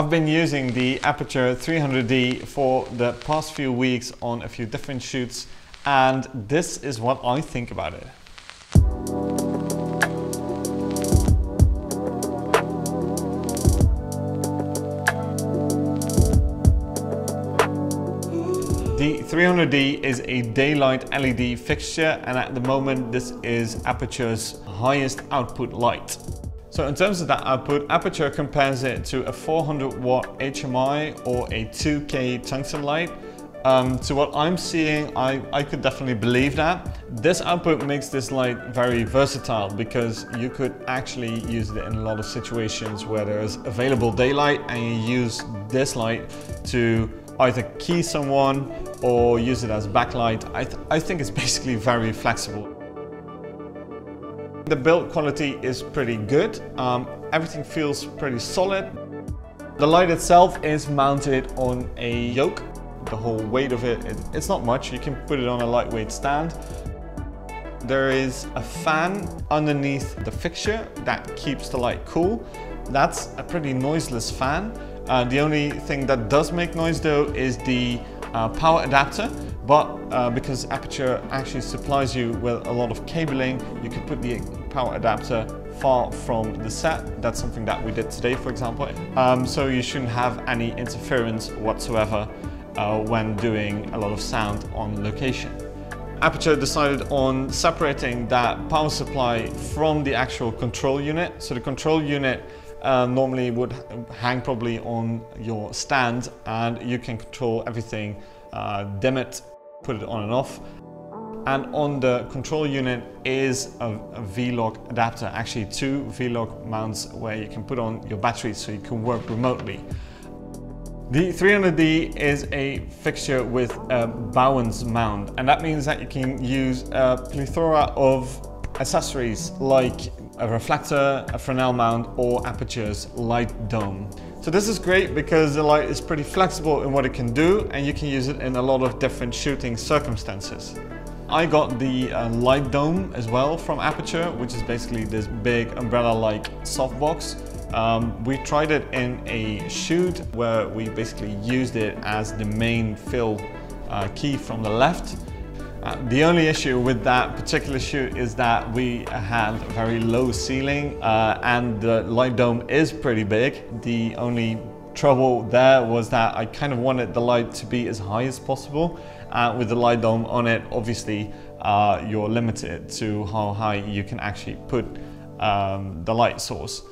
I've been using the Aputure 300D for the past few weeks on a few different shoots, and this is what I think about it. The 300D is a daylight LED fixture, and at the moment this is Aputure's highest output light. So in terms of that output, Aputure compares it to a 400 watt HMI or a 2K tungsten light. To what I'm seeing, I could definitely believe that. This output makes this light very versatile because you could actually use it in a lot of situations where there's available daylight and you use this light to either key someone or use it as backlight. I think it's basically very flexible. The build quality is pretty good. Everything feels pretty solid. The light itself is mounted on a yoke. The whole weight of it's not much. You can put it on a lightweight stand. There is a fan underneath the fixture that keeps the light cool. That's a pretty noiseless fan. The only thing that does make noise though is the power adapter, but because Aputure actually supplies you with a lot of cabling, you can put the power adapter far from the set. That's something that we did today, for example. So you shouldn't have any interference whatsoever when doing a lot of sound on location. Aputure decided on separating that power supply from the actual control unit. So the control unit normally would hang probably on your stand, and you can control everything, dim it, put it on and off. And on the control unit is a V-lock adapter, actually two V-lock mounts where you can put on your batteries so you can work remotely. The 300D is a fixture with a Bowens mount, and that means that you can use a plethora of accessories like a reflector, a Fresnel mount, or Aputure's light dome. So this is great because the light is pretty flexible in what it can do, and you can use it in a lot of different shooting circumstances. I got the light dome as well from Aputure, which is basically this big umbrella-like softbox. We tried it in a shoot where we basically used it as the main fill key from the left. The only issue with that particular shoot is that we had a very low ceiling and the light dome is pretty big. The only trouble there was that I kind of wanted the light to be as high as possible. With the light dome on it, obviously you're limited to how high you can actually put the light source.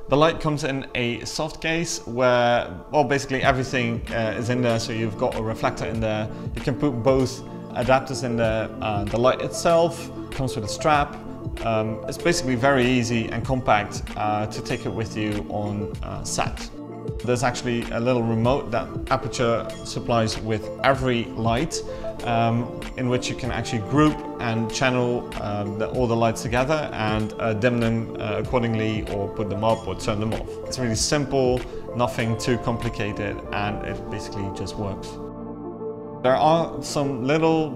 The light comes in a soft case where, well, basically everything is in there. So you've got a reflector in there. You can put both adapters in there. The light itself comes with a strap. It's basically very easy and compact to take it with you on set. There's actually a little remote that Aputure supplies with every light, in which you can actually group and channel all the lights together and dim them accordingly, or put them up or turn them off. It's really simple, nothing too complicated, and it basically just works. There are some little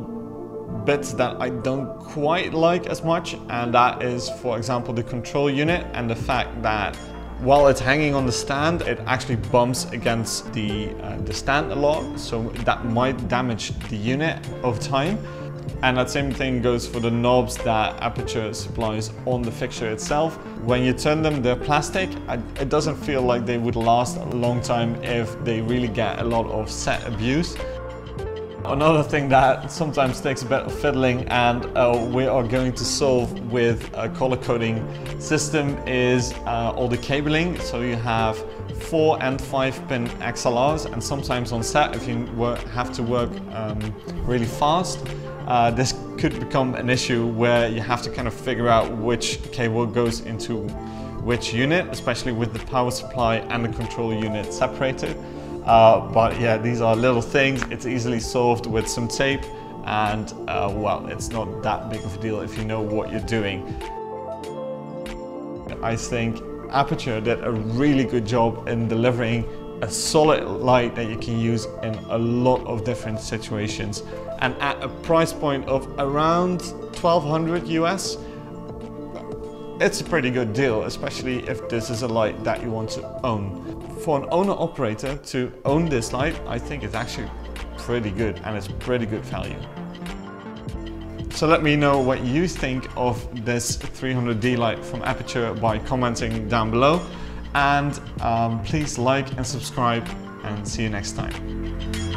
bits that I don't quite like as much, and that is, for example, the control unit and the fact that while it's hanging on the stand, it actually bumps against the stand a lot, so that might damage the unit over time. And that same thing goes for the knobs that Aputure supplies on the fixture itself. When you turn them, they're plastic. It doesn't feel like they would last a long time if they really get a lot of set abuse. Another thing that sometimes takes a bit of fiddling, and we are going to solve with a color coding system, is all the cabling. So you have 4 and 5 pin XLRs, and sometimes on set, if you have to work really fast, this could become an issue where you have to kind of figure out which cable goes into which unit, especially with the power supply and the control unit separated. But yeah, these are little things. It's easily solved with some tape, and well, it's not that big of a deal if you know what you're doing. I think Aputure did a really good job in delivering a solid light that you can use in a lot of different situations, and at a price point of around $1,200 US. it's a pretty good deal, especially if this is a light that you want to own. For an owner-operator to own this light, I think it's actually pretty good, and it's pretty good value. So let me know what you think of this 300D light from Aputure by commenting down below, and please like and subscribe, and see you next time.